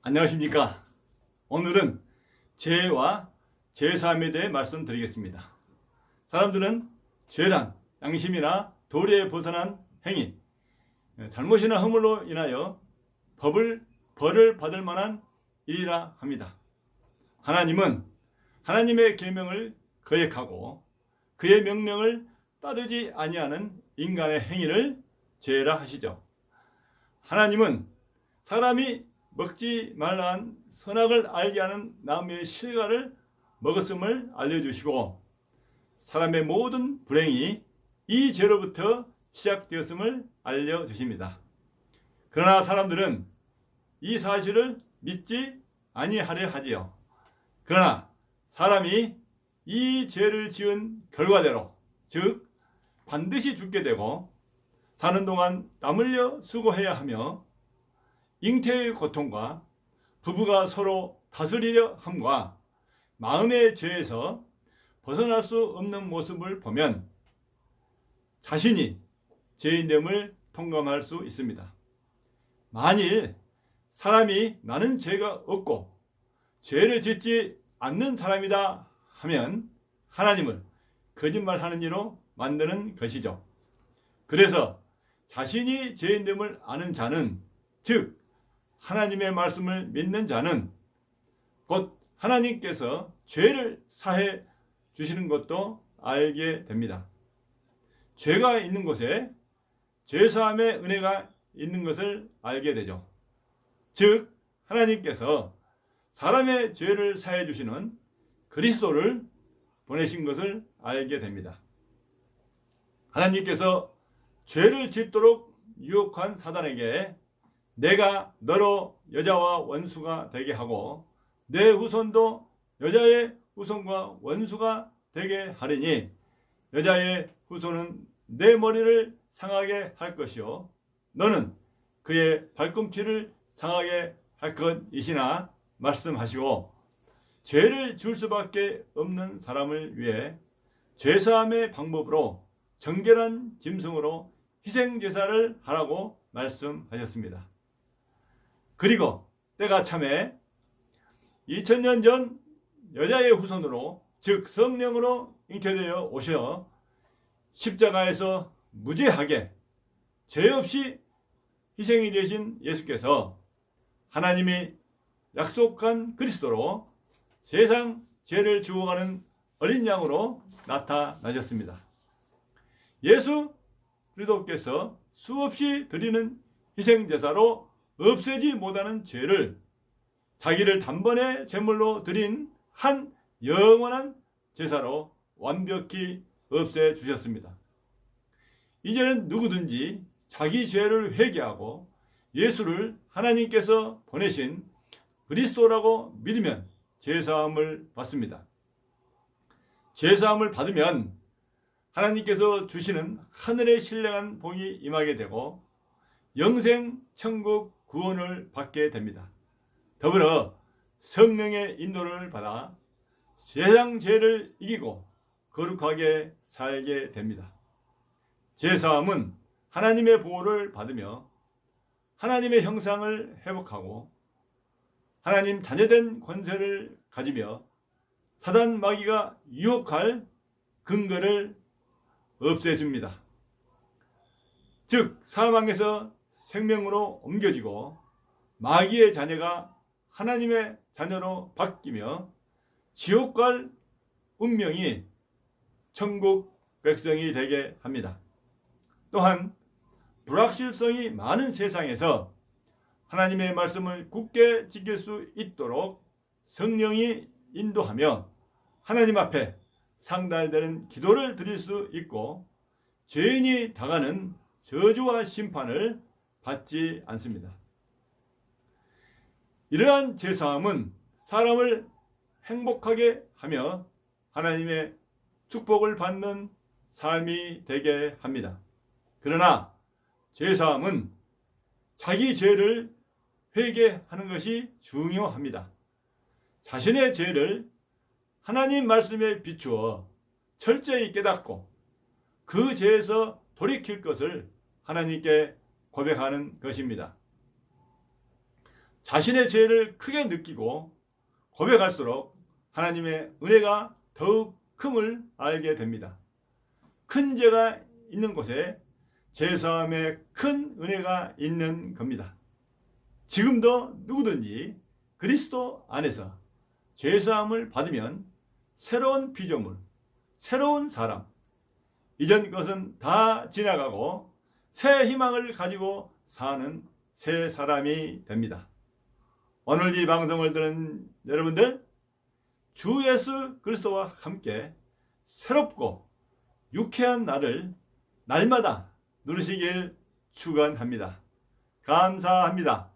안녕하십니까. 오늘은 죄와 죄사함에 대해 말씀드리겠습니다. 사람들은 죄란 양심이나 도리에 벗어난 행위, 잘못이나 허물로 인하여 벌을 받을 만한 일이라 합니다. 하나님은 하나님의 계명을 거역하고 그의 명령을 따르지 아니하는 인간의 행위를 죄라 하시죠. 하나님은 사람이 먹지 말라는 선악을 알게 하는 나무의 실과를 먹었음을 알려주시고 사람의 모든 불행이 이 죄로부터 시작되었음을 알려주십니다. 그러나 사람들은 이 사실을 믿지 아니하려 하지요. 그러나 사람이 이 죄를 지은 결과대로, 즉 반드시 죽게 되고 사는 동안 땀 흘려 수고해야 하며 잉태의 고통과 부부가 서로 다스리려 함과 마음의 죄에서 벗어날 수 없는 모습을 보면 자신이 죄인됨을 통감할 수 있습니다. 만일 사람이 나는 죄가 없고 죄를 짓지 않는 사람이다 하면 하나님을 거짓말하는 이로 만드는 것이죠. 그래서 자신이 죄인됨을 아는 자는, 즉 하나님의 말씀을 믿는 자는 곧 하나님께서 죄를 사해 주시는 것도 알게 됩니다. 죄가 있는 곳에 죄사함의 은혜가 있는 것을 알게 되죠. 즉 하나님께서 사람의 죄를 사해 주시는 그리스도를 보내신 것을 알게 됩니다. 하나님께서 죄를 짓도록 유혹한 사단에게 내가 너로 여자와 원수가 되게 하고 내 후손도 여자의 후손과 원수가 되게 하리니 여자의 후손은 내 머리를 상하게 할 것이요 너는 그의 발꿈치를 상하게 할 것이시나 말씀하시고 죄를 줄 수밖에 없는 사람을 위해 죄사함의 방법으로 정결한 짐승으로 희생제사를 하라고 말씀하셨습니다. 그리고 때가 참에 2000년 전 여자의 후손으로, 즉 성령으로 잉태되어 오셔 십자가에서 무죄하게 죄 없이 희생이 되신 예수께서 하나님이 약속한 그리스도로 세상 죄를 죽어가는 어린 양으로 나타나셨습니다. 예수 그리스도께서 수없이 드리는 희생제사로 없애지 못하는 죄를 자기를 단번에 제물로 드린 한 영원한 제사로 완벽히 없애 주셨습니다. 이제는 누구든지 자기 죄를 회개하고 예수를 하나님께서 보내신 그리스도라고 믿으면 죄사함을 받습니다. 죄사함을 받으면 하나님께서 주시는 하늘의 신령한 복이 임하게 되고 영생 천국 구원을 받게 됩니다. 더불어 성령의 인도를 받아 세상 죄를 이기고 거룩하게 살게 됩니다. 죄사함은 하나님의 보호를 받으며 하나님의 형상을 회복하고 하나님 자녀된 권세를 가지며 사단 마귀가 유혹할 근거를 없애줍니다. 즉 사망에서 생명으로 옮겨지고 마귀의 자녀가 하나님의 자녀로 바뀌며 지옥 갈 운명이 천국 백성이 되게 합니다. 또한 불확실성이 많은 세상에서 하나님의 말씀을 굳게 지킬 수 있도록 성령이 인도하며 하나님 앞에 상달되는 기도를 드릴 수 있고 죄인이 당하는 저주와 심판을 받지 않습니다. 이러한 죄사함은 사람을 행복하게 하며 하나님의 축복을 받는 삶이 되게 합니다. 그러나 죄사함은 자기 죄를 회개하는 것이 중요합니다. 자신의 죄를 하나님 말씀에 비추어 철저히 깨닫고 그 죄에서 돌이킬 것을 하나님께 고백하는 것입니다. 자신의 죄를 크게 느끼고 고백할수록 하나님의 은혜가 더욱 큼을 알게 됩니다. 큰 죄가 있는 곳에 죄사함의 큰 은혜가 있는 겁니다. 지금도 누구든지 그리스도 안에서 죄사함을 받으면 새로운 피조물, 새로운 사람, 이전 것은 다 지나가고 새 희망을 가지고 사는 새 사람이 됩니다. 오늘 이 방송을 들은 여러분들, 주 예수 그리스도와 함께 새롭고 유쾌한 날을 날마다 누리시길 축원합니다. 감사합니다.